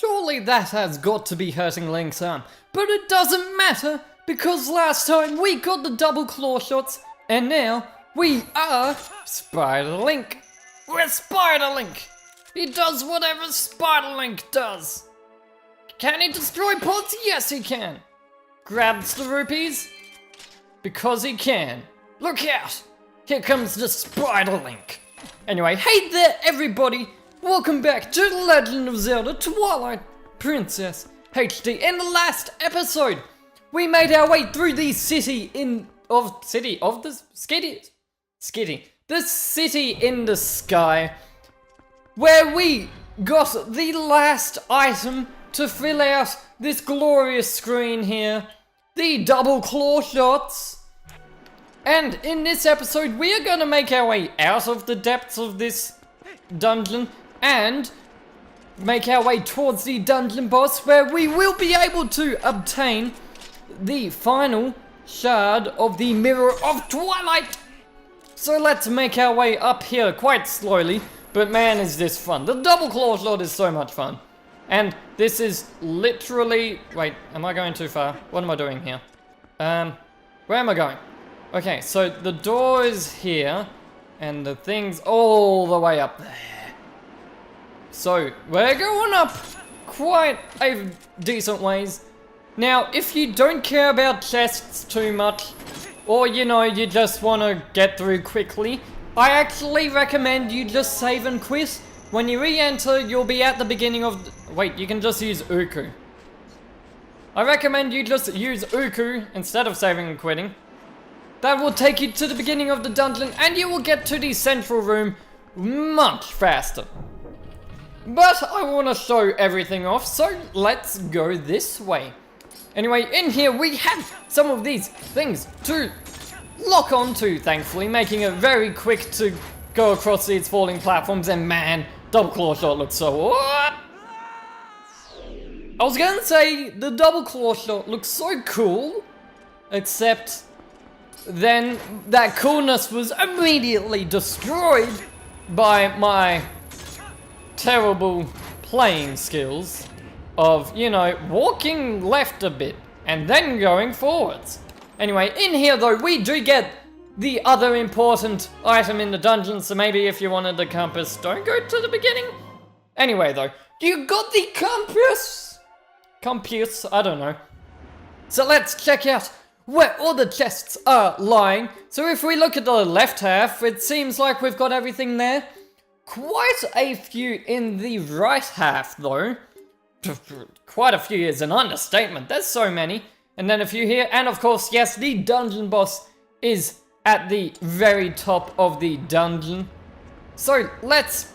Surely that has got to be hurting Link's arm. But it doesn't matter, because last time we got the double claw shots, and now we are Spider Link. We're Spider Link. He does whatever Spider Link does. Can he destroy pods? Yes, he can. Grabs the rupees? Because he can. Look out! Here comes the Spider Link. Anyway, hey there everybody! Welcome back to The Legend of Zelda Twilight Princess HD. In the last episode, we made our way through the city in the sky, where we got the last item to fill out this glorious screen here, the double claw shots. And in this episode, we are gonna make our way out of the depths of this dungeon and make our way towards the dungeon boss, where we will be able to obtain the final shard of the Mirror of Twilight. So let's make our way up here quite slowly, but man is this fun. The double claw shot is so much fun. And this is literally, wait, am I going too far? What am I doing here? Where am I going? Okay, so the door is here, and the thing's all the way up there. So, we're going up quite a decent ways. Now, if you don't care about chests too much, or you know, you just want to get through quickly, I actually recommend you just save and quit. When you re-enter, you'll be at the beginning of wait, you can just use Uku. I recommend you just use Uku instead of saving and quitting. That will take you to the beginning of the dungeon, and you will get to the central room much faster. But I want to show everything off, so let's go this way. Anyway, in here we have some of these things to lock onto, thankfully, making it very quick to go across these falling platforms, and man, double claw shot looks so... I was gonna say, the double claw shot looks so cool, except then that coolness was immediately destroyed by my terrible playing skills of, you know, walking left a bit and then going forwards. Anyway, in here though, we do get the other important item in the dungeon, so maybe if you wanted the compass, don't go to the beginning. Anyway though, you got the compass? Compass, I don't know. So let's check out where all the chests are lying. So if we look at the left half, it seems like we've got everything there. Quite a few in the right half though. Quite a few is an understatement, there's so many. And then a few here, and of course, yes, the dungeon boss is at the very top of the dungeon. So let's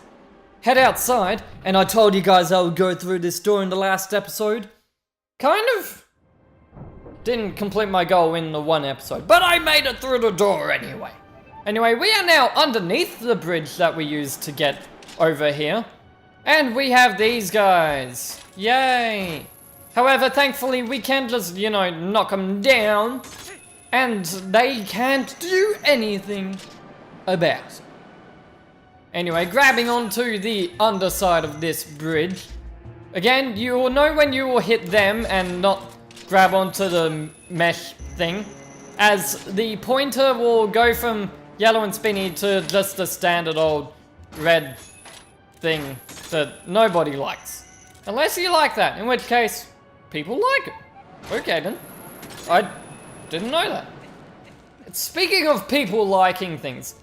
head outside, and I told you guys I would go through this door in the last episode. Kind of didn't complete my goal in the one episode, but I made it through the door anyway. Anyway, we are now underneath the bridge that we used to get over here. And we have these guys. Yay! However, thankfully, we can just, you know, knock them down. And they can't do anything about it. Anyway, grabbing onto the underside of this bridge. Again, you will know when you will hit them and not grab onto the mesh thing, as the pointer will go from yellow and spinny to just a standard old red thing that nobody likes. Unless you like that, in which case, people like it. Okay then. I didn't know that. Speaking of people liking things,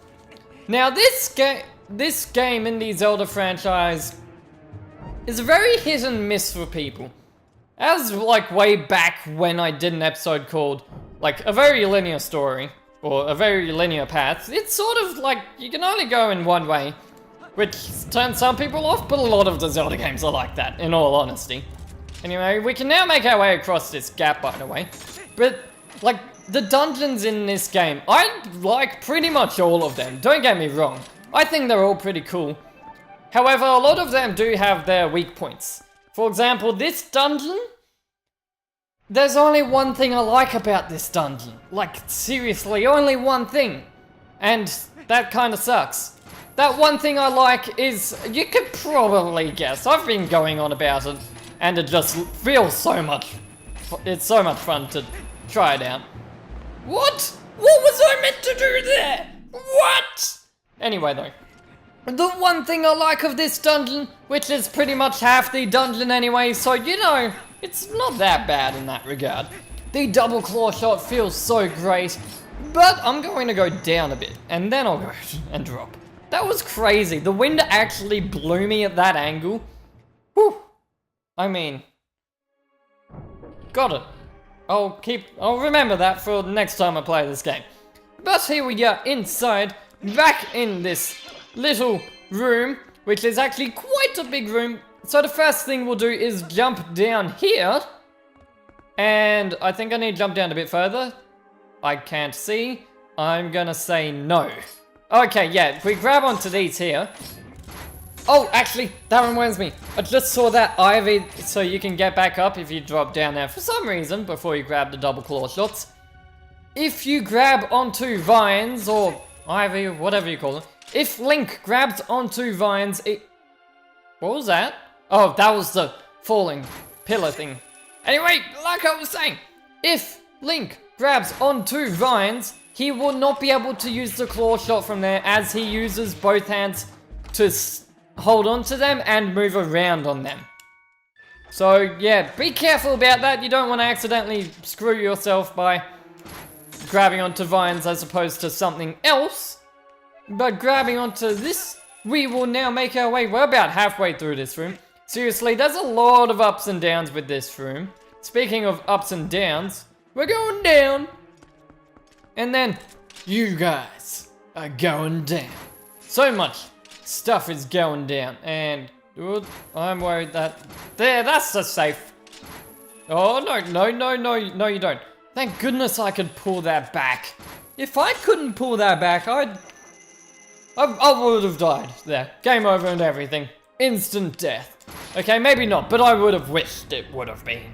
now this game in the Zelda franchise is very hit and miss for people. As like way back when I did an episode called like a very linear story or a very linear path, it's sort of like you can only go in one way, which turns some people off, but a lot of the Zelda games are like that, in all honesty. Anyway, we can now make our way across this gap, by the way. But like the dungeons in this game, I like pretty much all of them, don't get me wrong. I think they're all pretty cool. However, a lot of them do have their weak points. For example, this dungeon, there's only one thing I like about this dungeon. Like, seriously, only one thing. And that kind of sucks. That one thing I like is, you could probably guess, I've been going on about it and it just feels so much. It's so much fun to try it out. What? What was I meant to do there? What? Anyway though, the one thing I like of this dungeon, which is pretty much half the dungeon anyway, so you know, it's not that bad in that regard. The double claw shot feels so great, but I'm going to go down a bit, and then I'll go and drop. That was crazy. The wind actually blew me at that angle. Whew. I mean, got it. I'll remember that for the next time I play this game. But here we are inside, back in this little room, which is actually quite a big room. So the first thing we'll do is jump down here. And I think I need to jump down a bit further. I can't see. I'm gonna say no. Okay, yeah, if we grab onto these here. Oh, actually, that reminds me. I just saw that ivy, so you can get back up if you drop down there for some reason before you grab the double claw shots. If you grab onto vines, or ivy, or whatever you call it. If Link grabs onto vines, what was that? Oh, that was the falling pillar thing. Anyway, like I was saying, if Link grabs onto vines, he will not be able to use the claw shot from there, as he uses both hands to hold on to them and move around on them. So yeah, be careful about that. You don't want to accidentally screw yourself by grabbing onto vines as opposed to something else. But grabbing onto this, we will now make our way. We're about halfway through this room. Seriously, there's a lot of ups and downs with this room. Speaking of ups and downs, we're going down. And then you guys are going down. So much stuff is going down, and I'm worried that that's the safe. Oh no, you don't. Thank goodness I could pull that back. If I couldn't pull that back, I would have died there. Game over and everything. Instant death. Okay, maybe not, but I would have wished it would have been.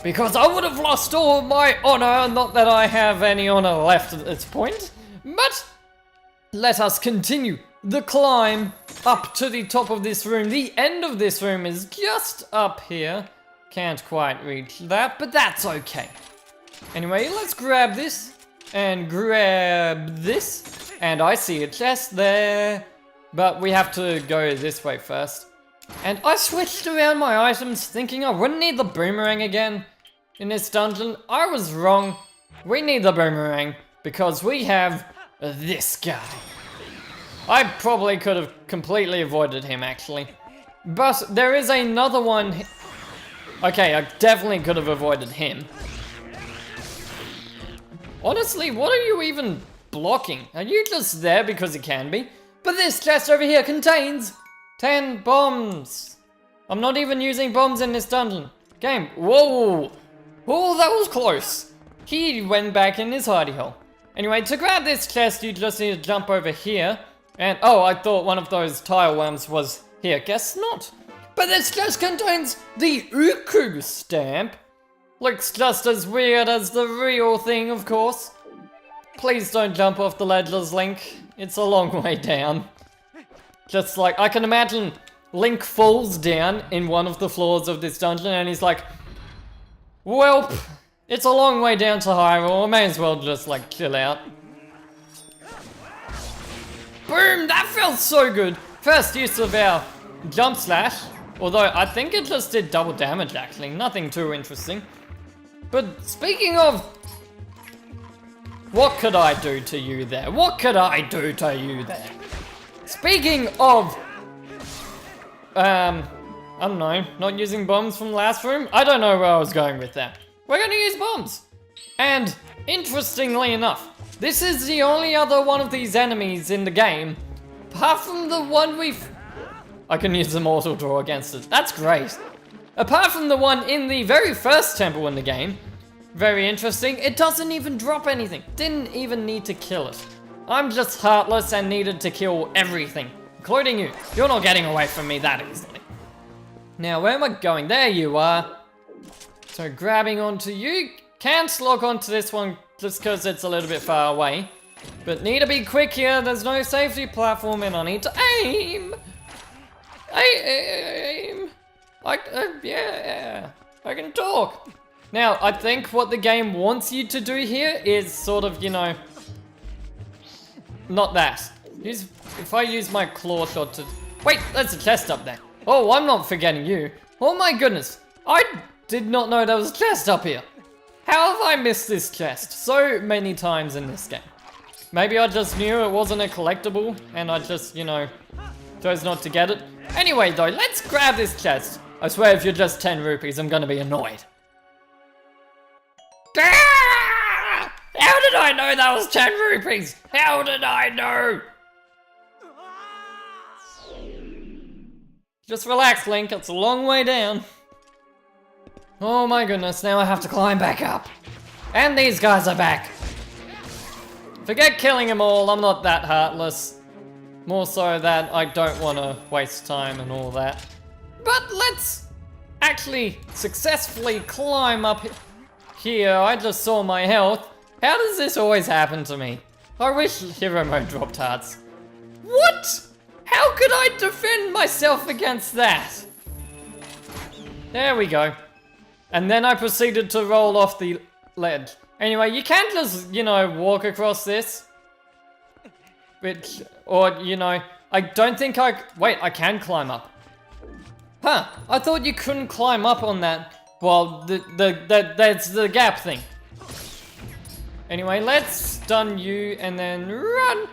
Because I would have lost all my honor, not that I have any honor left at this point. But let us continue the climb up to the top of this room. The end of this room is just up here. Can't quite reach that, but that's okay. Anyway, let's grab this and grab this. And I see a chest there, but we have to go this way first. And I switched around my items thinking I wouldn't need the boomerang again in this dungeon. I was wrong. We need the boomerang because we have this guy. I probably could have completely avoided him actually. But there is another one. Okay, I definitely could have avoided him. Honestly, what are you even blocking? Are you just there because it can be? But this chest over here contains 10 bombs. I'm not even using bombs in this dungeon. Game, whoa. Oh, that was close. He went back in his hidey hole. Anyway, to grab this chest, you just need to jump over here. And, oh, I thought one of those tile worms was here. Guess not. But this chest contains the Uku stamp. Looks just as weird as the real thing, of course. Please don't jump off the ledges, Link. It's a long way down. Just like, I can imagine Link falls down in one of the floors of this dungeon and he's like, welp, it's a long way down to Hyrule. I may as well just like chill out. Boom, that felt so good. First use of our jump slash. Although I think it just did double damage actually. Nothing too interesting. But speaking of, what could I do to you there? What could I do to you there? Speaking of, I don't know, not using bombs from the last room? I don't know where I was going with that. We're gonna use bombs. And interestingly enough, this is the only other one of these enemies in the game, apart from the one I can use the mortal draw against it. That's great. Apart from the one in the very first temple in the game, very interesting, it doesn't even drop anything. Didn't even need to kill it. I'm just heartless and needed to kill everything, including you. You're not getting away from me that easily. Now, where am I going? There you are. So grabbing onto you. Can't lock onto this one just because it's a little bit far away. But need to be quick here. There's no safety platform and I need to aim. Aim. Yeah, I can talk. Now, I think what the game wants you to do here is sort of, you know, not that. If I use my claw shot to... Wait, there's a chest up there. Oh, I'm not forgetting you. Oh my goodness. I did not know there was a chest up here. How have I missed this chest so many times in this game? Maybe I just knew it wasn't a collectible and I just, you know, chose not to get it. Anyway though, let's grab this chest. I swear if you're just 10 rupees, I'm gonna be annoyed. Ah! How did I know that was 10 rupees? How did I know? Just relax, Link, it's a long way down. Oh my goodness, now I have to climb back up. And these guys are back. Forget killing them all, I'm not that heartless. More so that I don't want to waste time and all that. But let's actually successfully climb up here. I just saw my health. How does this always happen to me? I wish hero mode dropped hearts. What? How could I defend myself against that? There we go. And then I proceeded to roll off the ledge. Anyway, you can't just, you know, walk across this. Which, or, you know, I don't think wait, I can climb up. Huh, I thought you couldn't climb up on that. Well, that's the gap thing. Anyway, let's stun you and then run.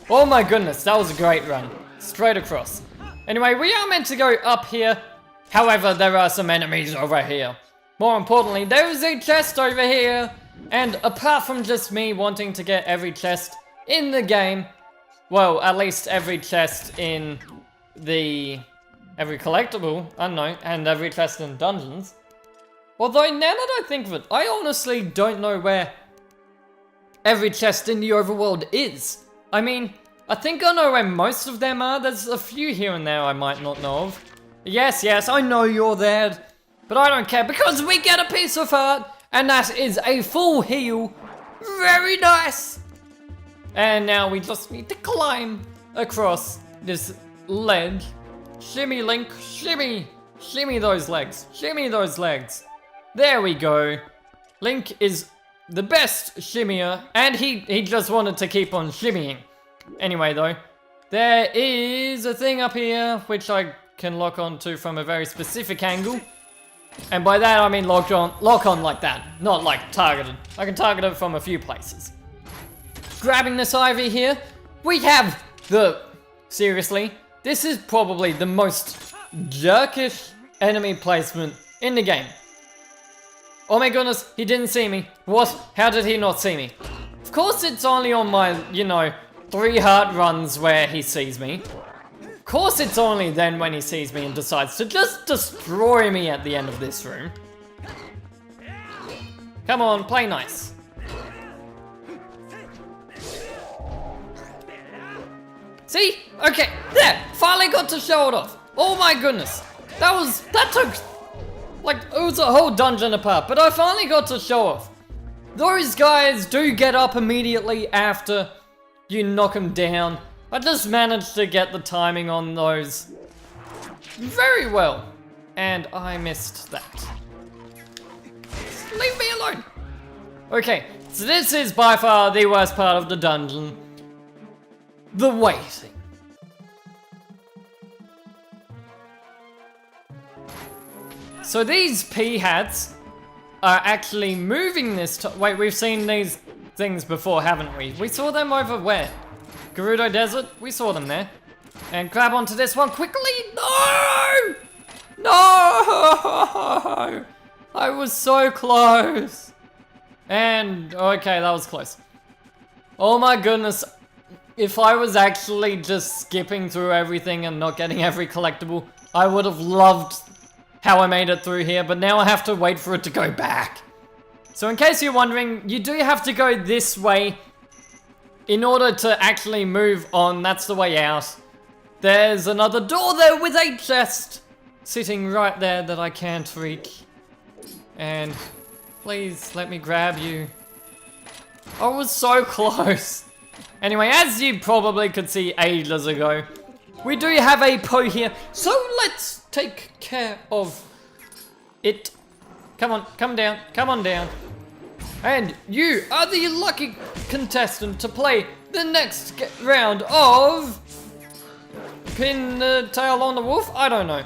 Oh my goodness, that was a great run. Straight across. Anyway, we are meant to go up here. However, there are some enemies over here. More importantly, there is a chest over here. And apart from just me wanting to get every chest in the game, well, at least every chest in every collectible, I don't know, and every chest in dungeons. Although now that I think of it, I honestly don't know where every chest in the overworld is. I mean, I think I know where most of them are. There's a few here and there I might not know of. Yes, I know you're there, but I don't care because we get a piece of heart, and that is a full heal. Very nice. And now we just need to climb across this ledge. Shimmy, Link, shimmy. Shimmy those legs, shimmy those legs. There we go. Link is the best shimmier, and he just wanted to keep on shimmying. Anyway though, there is a thing up here which I can lock onto from a very specific angle. And by that I mean lock on like that, not like targeted. I can target it from a few places. Grabbing this ivy here, we have seriously, this is probably the most jerkish enemy placement in the game. Oh my goodness, he didn't see me. What? How did he not see me? Of course it's only on my, you know, 3 heart runs where he sees me. Of course it's only then when he sees me and decides to just destroy me at the end of this room. Come on, play nice. See? Okay, there! Finally got to show it off. Oh my goodness. That took, like, it was a whole dungeon apart, but I finally got to show off. Those guys do get up immediately after you knock them down. I just managed to get the timing on those very well. And I missed that. Just leave me alone. Okay, so this is by far the worst part of the dungeon. The waiting. So these Peahats are actually moving this wait, we've seen these things before, haven't we? We saw them over where? Gerudo Desert? We saw them there. And grab onto this one quickly. No! No! I was so close. And, okay, that was close. Oh my goodness. If I was actually just skipping through everything and not getting every collectible, I would have loved how I made it through here, but now I have to wait for it to go back. So in case you're wondering, you do have to go this way in order to actually move on. That's the way out. There's another door there with a chest sitting right there that I can't reach. And please let me grab you. I was so close. Anyway, as you probably could see ages ago, we do have a Poe here, so let's take care of it. Come on, come down, come on down. And you are the lucky contestant to play the next round of Pin the Tail on the Wolf? I don't know.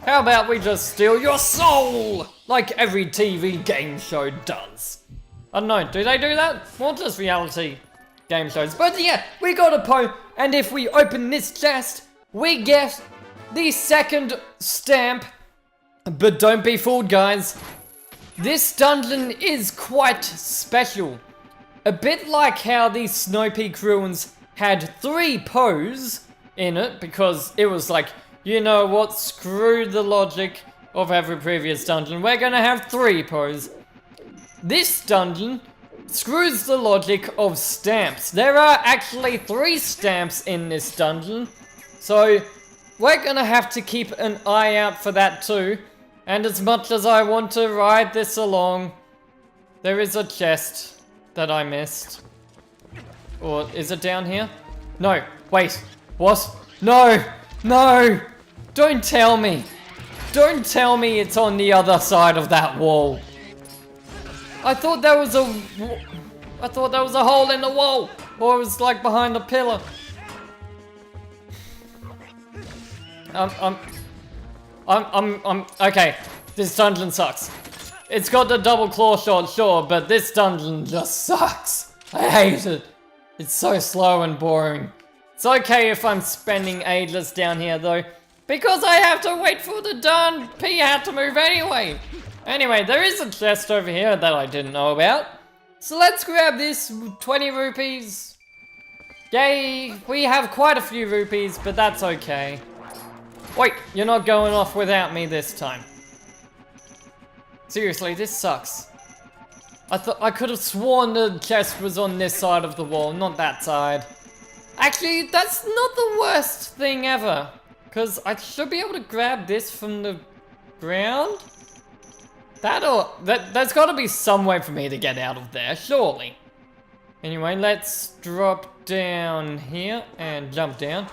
How about we just steal your soul? Like every TV game show does. I don't know, do they do that? Or just reality game shows? But yeah, we got a Poe, and if we open this chest, we get the second stamp. But don't be fooled, guys. This dungeon is quite special. A bit like how the Snow Peak Ruins had 3 Poes in it, because it was like, you know what, screw the logic of every previous dungeon, we're gonna have 3 Poes. This dungeon screws the logic of stamps. There are actually 3 stamps in this dungeon, so we're gonna have to keep an eye out for that too. And as much as I want to ride this along, there is a chest that I missed. Or is it down here? No, wait, what? No, no, don't tell me. Don't tell me it's on the other side of that wall. I thought there was a hole in the wall, or it was like behind a pillar. Okay, this dungeon sucks. It's got the double claw shot, sure, but this dungeon just sucks. I hate it. It's so slow and boring. It's okay if I'm spending ages down here though, because I have to wait for the darn Peahat to move anyway. Anyway, there is a chest over here that I didn't know about. So let's grab this, 20 rupees. Yay, we have quite a few rupees, but that's okay. Wait, you're not going off without me this time. Seriously, this sucks. I could have sworn the chest was on this side of the wall, not that side. Actually, that's not the worst thing ever, because I should be able to grab this from the ground? There's got to be some way for me to get out of there, surely. Anyway, let's drop down here and jump down.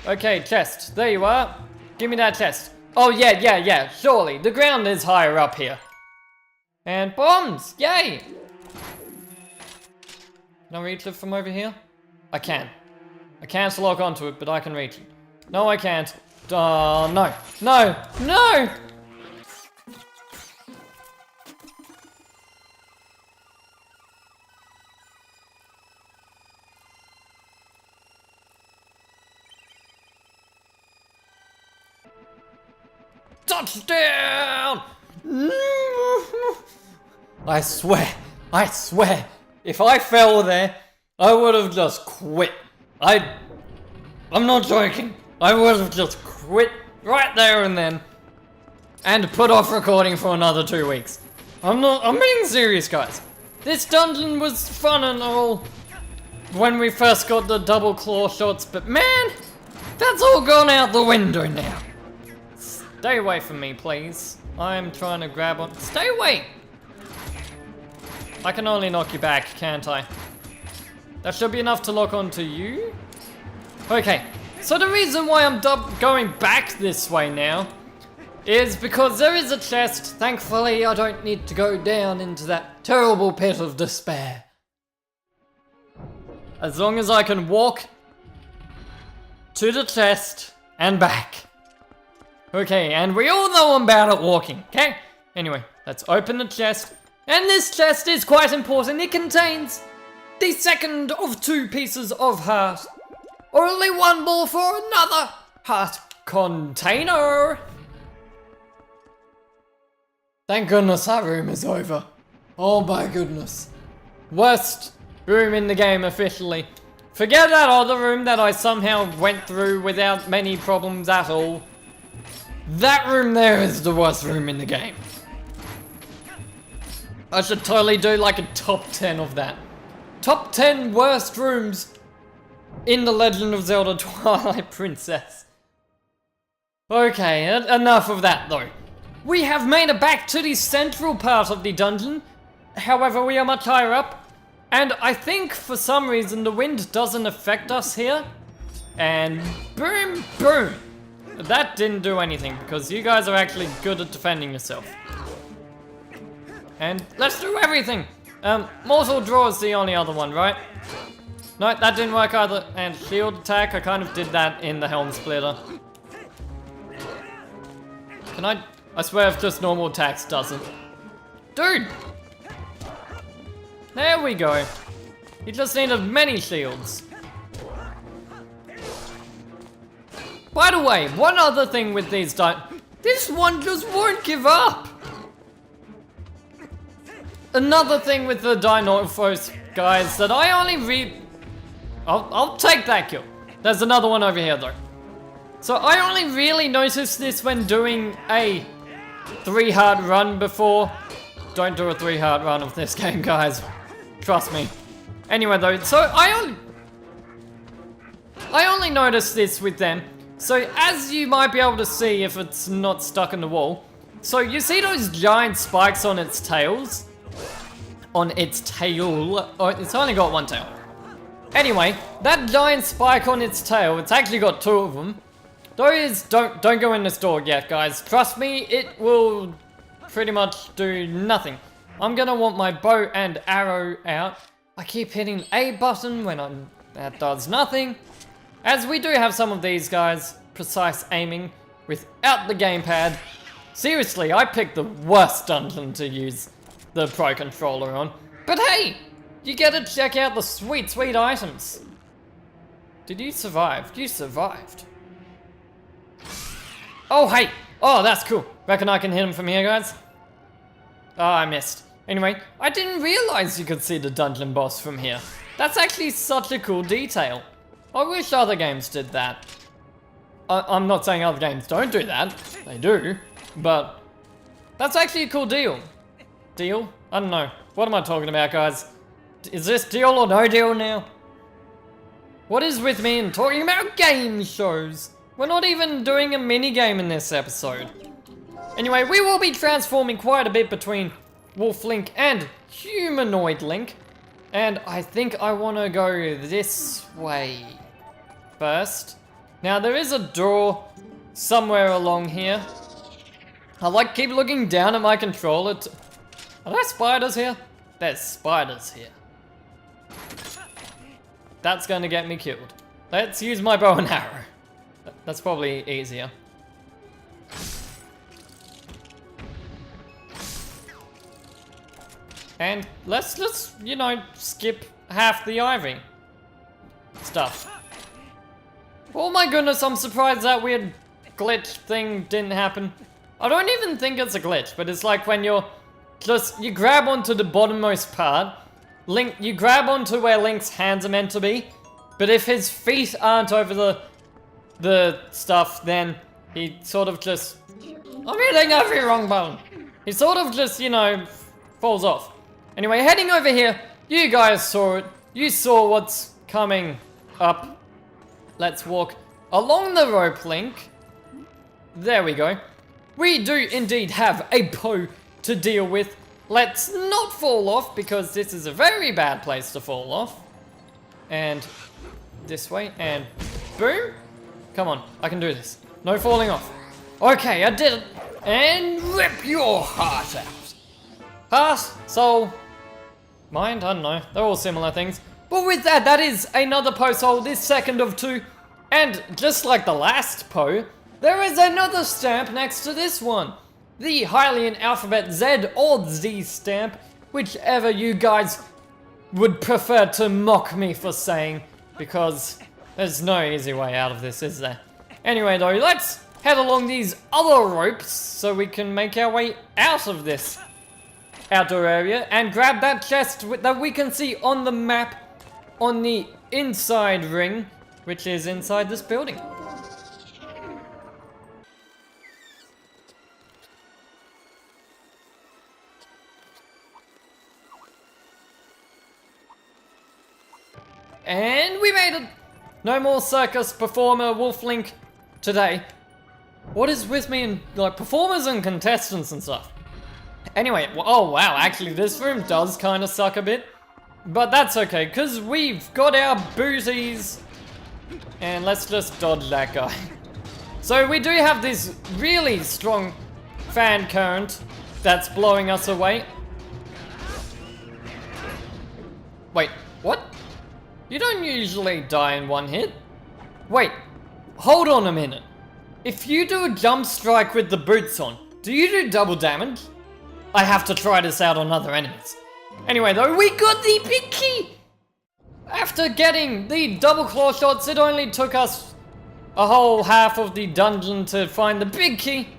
Okay, chest, there you are. Give me that chest. Oh yeah, surely. The ground is higher up here. And bombs, yay! Can I reach it from over here? I can. I can't lock onto it, but I can reach it. No, I can't. No, no, no! Touchdown! I swear, if I fell there, I would have just quit. I'm not joking. I would have just quit right there and then, and put off recording for another 2 weeks. I'm being serious, guys. This dungeon was fun and all when we first got the double claw shots, but man, that's all gone out the window now. Stay away from me, please. I'm trying to grab on. Stay away! I can only knock you back, can't I? That should be enough to lock onto you. Okay, so the reason why I'm going back this way now is because there is a chest. Thankfully, I don't need to go down into that terrible pit of despair. As long as I can walk to the chest and back. Okay, and we all know I'm bad at walking, okay? Anyway, let's open the chest. And this chest is quite important. It contains the second of 2 pieces of heart. Only one more for another heart container. Thank goodness that room is over. Oh my goodness. Worst room in the game officially. Forget that other room that I somehow went through without many problems at all. That room there is the worst room in the game. I should totally do like a top 10 of that. Top 10 worst rooms in The Legend of Zelda Twilight Princess. Okay, enough of that though. We have made it back to the central part of the dungeon. However, we are much higher up. And I think for some reason the wind doesn't affect us here. And boom, boom. That didn't do anything because you guys are actually good at defending yourself. And let's do everything. Mortal Draw is the only other one, right? No, that didn't work either. And shield attack, I kind of did that in the Helm Splitter. Can I swear if just normal attacks doesn't. Dude! There we go. You just needed many shields. By the way, one other thing with these this one just won't give up. Another thing with the Dinophos guys that I only I'll take that kill. There's another one over here though. So I only really noticed this when doing a 3-heart run before. Don't do a 3-heart run of this game, guys. Trust me. Anyway though, so I only noticed this with them. So as you might be able to see if it's not stuck in the wall. So you see those giant spikes on its tails? On its tail. Oh, it's only got one tail. Anyway, that giant spike on its tail, it's actually got 2 of them. Those, don't go in this door yet, guys. Trust me, it will pretty much do nothing. I'm gonna want my bow and arrow out. I keep hitting A button when that does nothing. As we do have some of these guys, precise aiming without the gamepad. Seriously, I picked the worst dungeon to use the Pro Controller on. But hey, you get to check out the sweet, sweet items. Did you survive? You survived. Oh, hey. Oh, that's cool. Reckon I can hit him from here, guys? Oh, I missed. Anyway, I didn't realize you could see the dungeon boss from here. That's actually such a cool detail. I wish other games did that. I'm not saying other games don't do that. They do. But that's actually a cool deal. Deal? I don't know. What am I talking about, guys? Is this deal or no deal now? What is with me and talking about game shows? We're not even doing a mini game in this episode. Anyway, we will be transforming quite a bit between Wolf Link and Humanoid Link. And I think I want to go this way first. Now there is a door somewhere along here. I keep looking down at my controller. Are there spiders here? There's spiders here. That's going to get me killed. Let's use my bow and arrow. That's probably easier. And let's just, you know, skip half the ivy stuff. Oh my goodness, I'm surprised that weird glitch thing didn't happen. I don't even think it's a glitch, but it's like when you grab onto the bottommost part, you grab onto where Link's hands are meant to be, but if his feet aren't over the stuff, then he sort of just, I'm hitting every wrong button. He sort of just, you know, falls off. Anyway, heading over here, you guys saw it. You saw what's coming up. Let's walk along the rope, Link. There we go. We do indeed have a bow to deal with. Let's not fall off because this is a very bad place to fall off. And this way, and boom. Come on, I can do this. No falling off. Okay, I did it. And rip your heart out. Heart, soul, mind, I don't know. They're all similar things. But with that, that is another Poe soul, this second of 2. And just like the last Poe, there is another stamp next to this one. The Hylian Alphabet Z or Z stamp, whichever you guys would prefer to mock me for saying, because there's no easy way out of this, is there? Anyway though, let's head along these other ropes so we can make our way out of this outdoor area and grab that chest that we can see on the map on the inside ring, which is inside this building. And we made it! No more circus performer Wolf Link today. What is with me and like performers and contestants and stuff? Anyway, oh wow, actually this room does kind of suck a bit. But that's okay, because we've got our booties And let's just dodge that guy. So we do have this really strong fan current that's blowing us away. Wait, what? You don't usually die in one hit. Wait, hold on a minute. If you do a jump strike with the boots on, do you do double damage? I have to try this out on other enemies. Anyway though, we got the big key! After getting the double claw shots, it only took us a whole half of the dungeon to find the big key.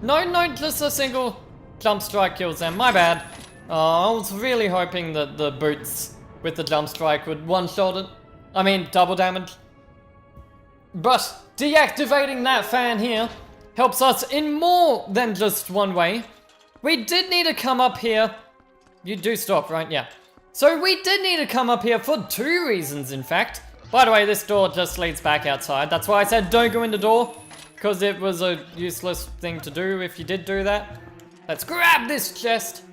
No, just a single jump strike kills them, my bad. I was really hoping that the boots with the jump strike would one-shot it. I mean, double damage. But deactivating that fan here helps us in more than just one way. We did need to come up here. You do stop, right? Yeah. So we did need to come up here for 2 reasons, in fact. By the way, this door just leads back outside. That's why I said don't go in the door, because it was a useless thing to do if you did do that. Let's grab this chest.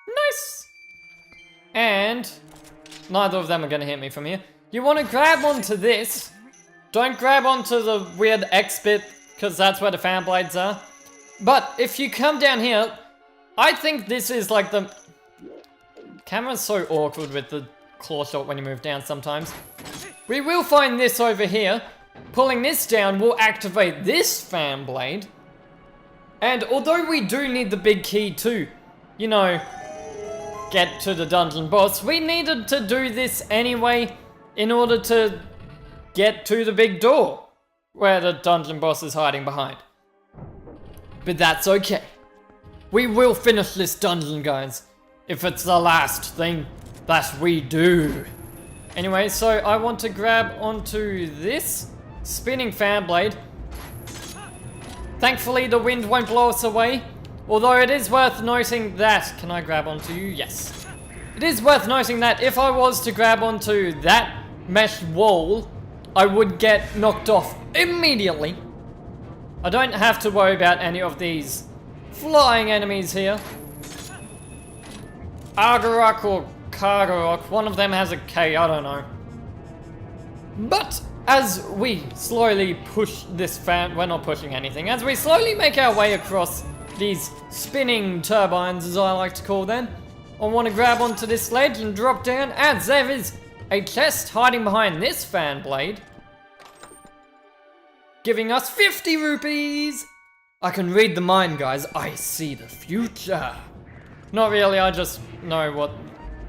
Nice. And neither of them are going to hit me from here. You want to grab onto this. Don't grab onto the weird X bit, because that's where the fan blades are. But if you come down here, I think this is like the... Camera's so awkward with the claw shot when you move down sometimes. We will find this over here. Pulling this down will activate this fan blade. And although we do need the big key to, you know, get to the dungeon boss, we needed to do this anyway in order to get to the big door where the dungeon boss is hiding behind. But that's okay. We will finish this dungeon, guys, if it's the last thing that we do. Anyway, so I want to grab onto this spinning fan blade. Thankfully, the wind won't blow us away. Although it is worth noting that... Can I grab onto you? Yes. It is worth noting that if I was to grab onto that mesh wall, I would get knocked off immediately. I don't have to worry about any of these flying enemies here. Argarok or Kargarok, one of them has a K, I don't know. But as we slowly push this fan, we're not pushing anything, as we slowly make our way across these spinning turbines, as I like to call them, I want to grab onto this ledge and drop down, as there is a chest hiding behind this fan blade, giving us 50 rupees! I can read the mind, guys. I see the future. Not really, I just know what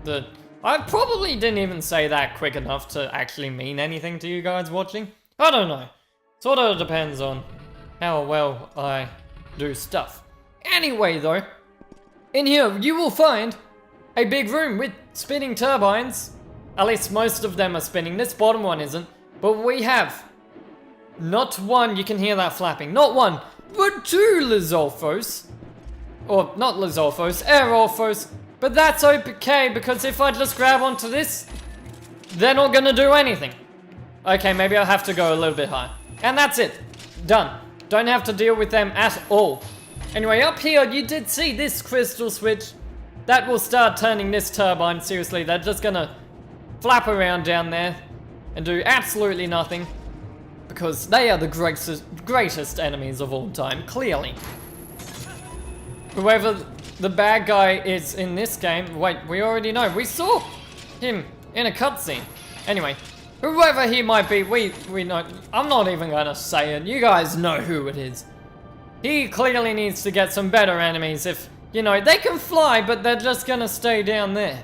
the... I probably didn't even say that quick enough to actually mean anything to you guys watching. I don't know. Sort of depends on how well I do stuff. Anyway, though, in here you will find a big room with spinning turbines. At least most of them are spinning. This bottom one isn't. But we have not one, you can hear that flapping, not one, but 2 Lizolfos. Or, not Lizolfos, Aerolfos. But that's okay, because if I just grab onto this, they're not gonna do anything. Okay, maybe I'll have to go a little bit higher. And that's it. Done. Don't have to deal with them at all. Anyway, up here, you did see this crystal switch. That will start turning this turbine. Seriously, they're just gonna flap around down there and do absolutely nothing. Because they are the greatest enemies of all time, clearly. Whoever the bad guy is in this game, wait, we already know. We saw him in a cutscene. Anyway, whoever he might be, we know. I'm not even gonna say it. You guys know who it is. He clearly needs to get some better enemies if, you know, they can fly, but they're just gonna stay down there.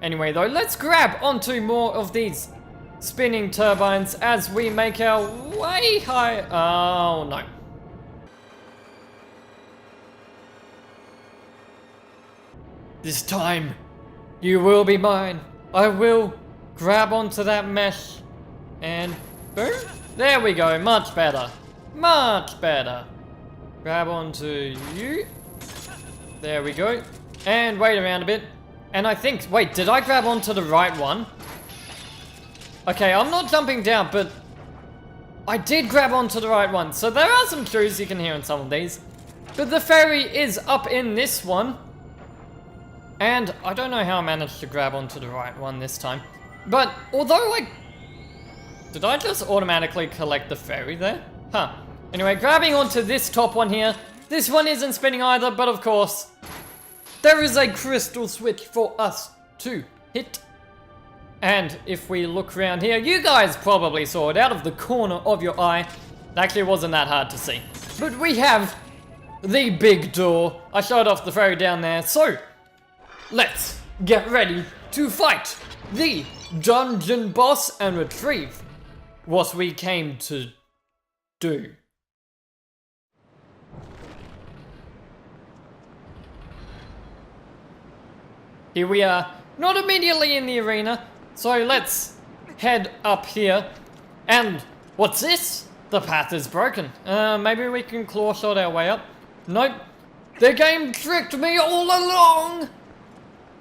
Anyway, though, let's grab onto more of these spinning turbines as we make our way high. Oh, no. This time, you will be mine. I will grab onto that mesh and boom. There we go, much better. Much better. Grab onto you. There we go. And wait around a bit. And I think, wait, did I grab onto the right one? Okay, I'm not jumping down, but I did grab onto the right one. So there are some clues you can hear in some of these. But the ferry is up in this one. And I don't know how I managed to grab onto the right one this time. But although did I just automatically collect the fairy there? Huh. Anyway, grabbing onto this top one here. This one isn't spinning either, but of course, there is a crystal switch for us to hit. And if we look around here, you guys probably saw it out of the corner of your eye. Actually, it wasn't that hard to see. But we have the big door. I showed off the fairy down there, so let's get ready to fight the dungeon boss and retrieve what we came to do. Here we are, not immediately in the arena, so let's head up here. And what's this? The path is broken. Maybe we can claw shot our way up. Nope, the game tricked me all along.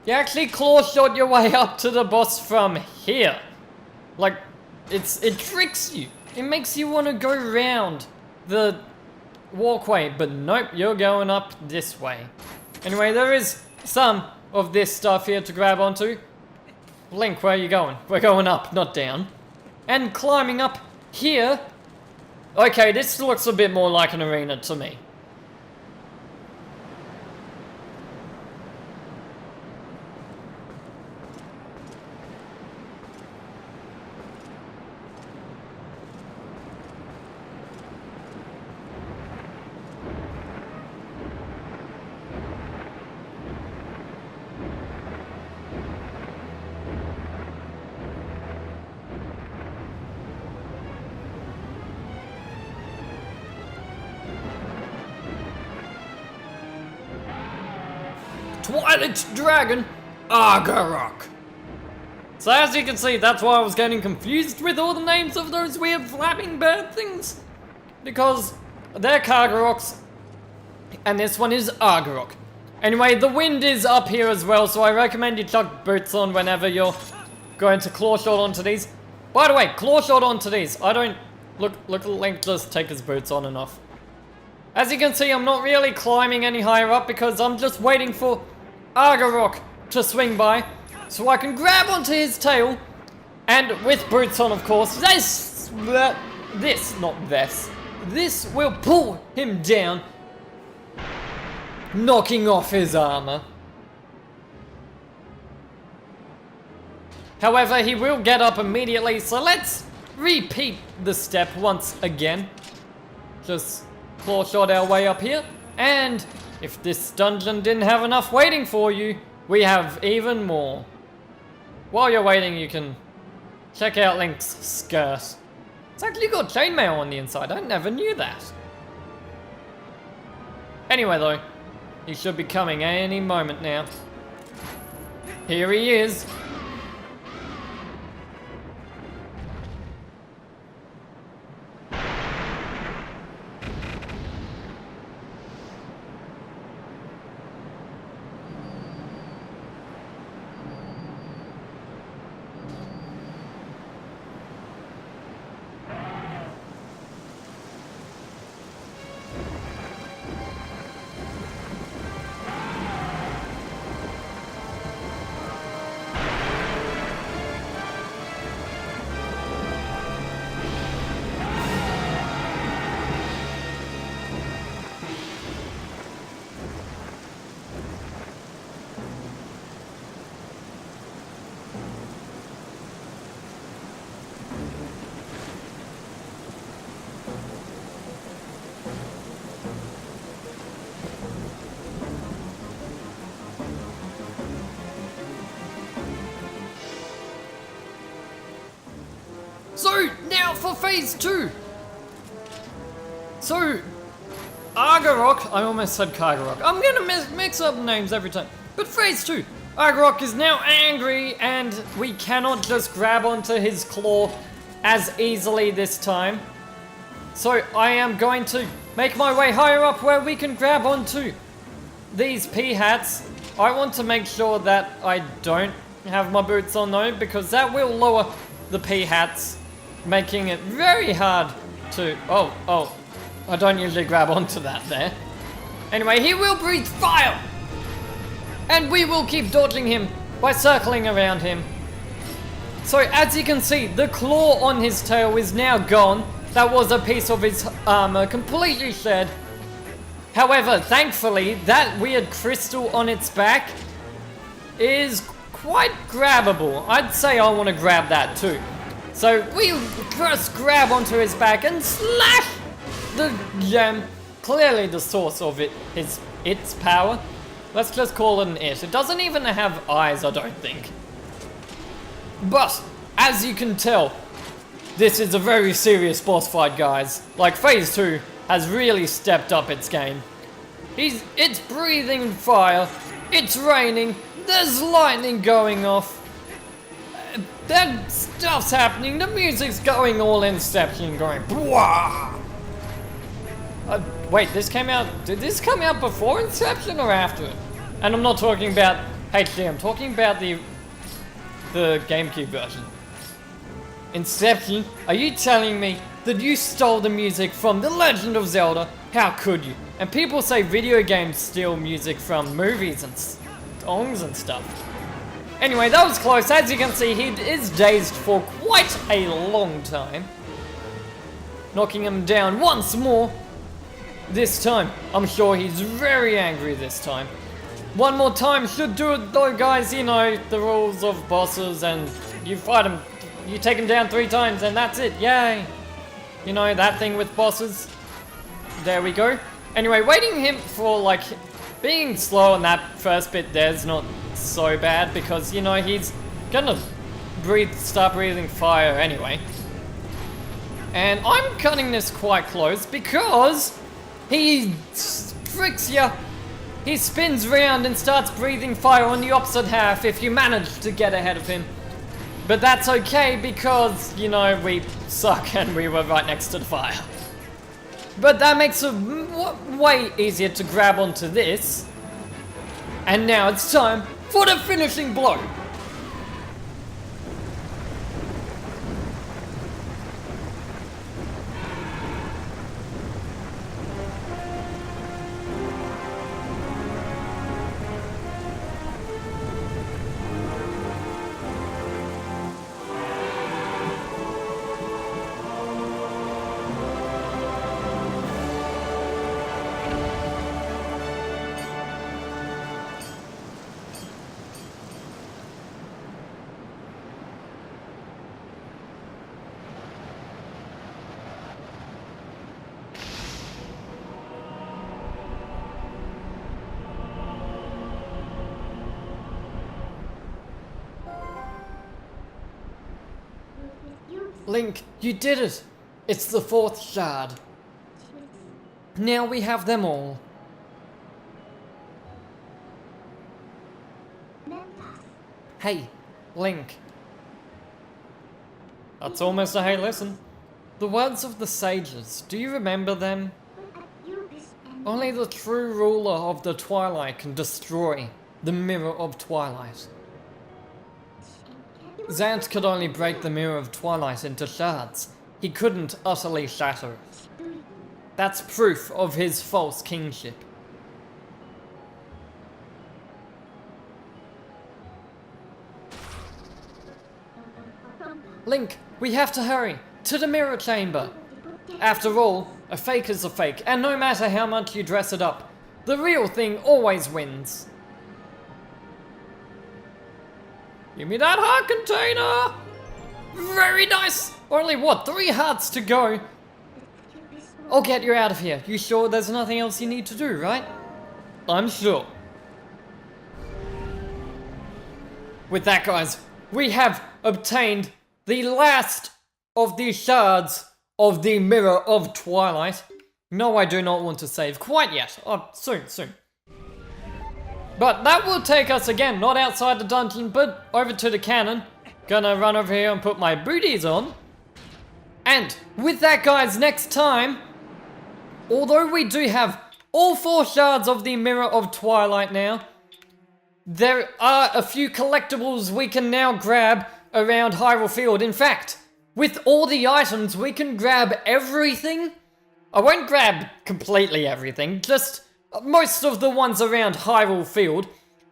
You actually claw shot your way up to the boss from here. Like, it tricks you. It makes you want to go around the walkway, but nope, you're going up this way. Anyway, there is some of this stuff here to grab onto. Link, where are you going? We're going up, not down. And climbing up here. Okay, this looks a bit more like an arena to me. Twilight Dragon Argarok. So as you can see, that's why I was getting confused with all the names of those weird flapping bird things. Because they're Kargaroks, and this one is Argarok. Anyway, the wind is up here as well, so I recommend you chuck boots on whenever you're going to claw shot onto these. By the way, claw shot onto these. I don't... Look at Link just take his boots on and off. As you can see, I'm not really climbing any higher up because I'm just waiting for Argarok to swing by so I can grab onto his tail, and with boots on, of course, this will pull him down, knocking off his armor. However, he will get up immediately, so let's repeat the step once again. Just claw shot our way up here, and if this dungeon didn't have enough waiting for you, we have even more. While you're waiting, you can check out Link's skirt. It's actually got chainmail on the inside, I never knew that. Anyway though, he should be coming any moment now. Here he is. So, now for phase 2! So, Argarok, I almost said Kargarok. I'm gonna mix up names every time. But phase 2, Argarok is now angry and we cannot just grab onto his claw as easily this time. So I am going to make my way higher up where we can grab onto these Peahats. I want to make sure that I don't have my boots on though, because that will lower the Peahats, making it very hard to... Oh, I don't usually grab onto that there. Anyway, he will breathe fire! And we will keep dodging him by circling around him. So as you can see, the claw on his tail is now gone. That was a piece of his armor completely shed. However, thankfully, that weird crystal on its back is quite grabbable. I'd say I want to grab that too. So we just grab onto his back and slash the gem. Clearly the source of its power. Let's just call it an it. It doesn't even have eyes, I don't think. But, as you can tell, this is a very serious boss fight, guys. Like, Phase 2 has really stepped up its game. It's breathing fire, it's raining, there's lightning going off. That stuff's happening, the music's going all Inception, going bwah! Wait, did this come out before Inception or after it? And I'm not talking about HD, I'm talking about the GameCube version. Inception, are you telling me that you stole the music from The Legend of Zelda? How could you? And people say video games steal music from movies and songs and stuff. Anyway, that was close. As you can see, he is dazed for quite a long time. Knocking him down once more. This time, I'm sure he's very angry this time. One more time should do it though, guys. You know, the rules of bosses, and you fight him. You take him down 3 times and that's it. Yay. You know, that thing with bosses. There we go. Anyway, waiting him for, like, being slow on that first bit there's not so bad because, you know, he's gonna start breathing fire anyway. And I'm cutting this quite close because he tricks you. He spins round and starts breathing fire on the opposite half if you manage to get ahead of him. But that's okay because, you know, we suck and we were right next to the fire. But that makes it way easier to grab onto this. And now it's time for the finishing blow. Link, you did it! It's the 4th shard. Now we have them all. Hey, Link. That's almost a hey listen. The words of the sages, do you remember them? Only the true ruler of the Twilight can destroy the Mirror of Twilight. Zant could only break the Mirror of Twilight into shards. He couldn't utterly shatter it. That's proof of his false kingship. Link, we have to hurry to the mirror chamber. After all, a fake is a fake, and no matter how much you dress it up, the real thing always wins. Give me that heart container! Very nice! Only what, 3 hearts to go? I'll get you out of here. You sure there's nothing else you need to do, right? I'm sure. With that, guys, we have obtained the last of the shards of the Mirror of Twilight. No, I do not want to save quite yet. Oh, soon. But that will take us again, not outside the dungeon, but over to the cannon. Gonna run over here and put my booties on. And with that, guys, next time, although we do have all 4 shards of the Mirror of Twilight now, there are a few collectibles we can now grab around Hyrule Field. In fact, with all the items, we can grab everything. I won't grab completely everything, just most of the ones around Hyrule Field.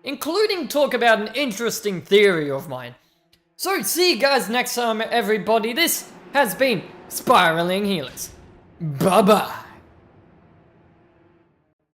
including talk about an interesting theory of mine. So see you guys next time, everybody. This has been Spiraling Helix. Bye-bye.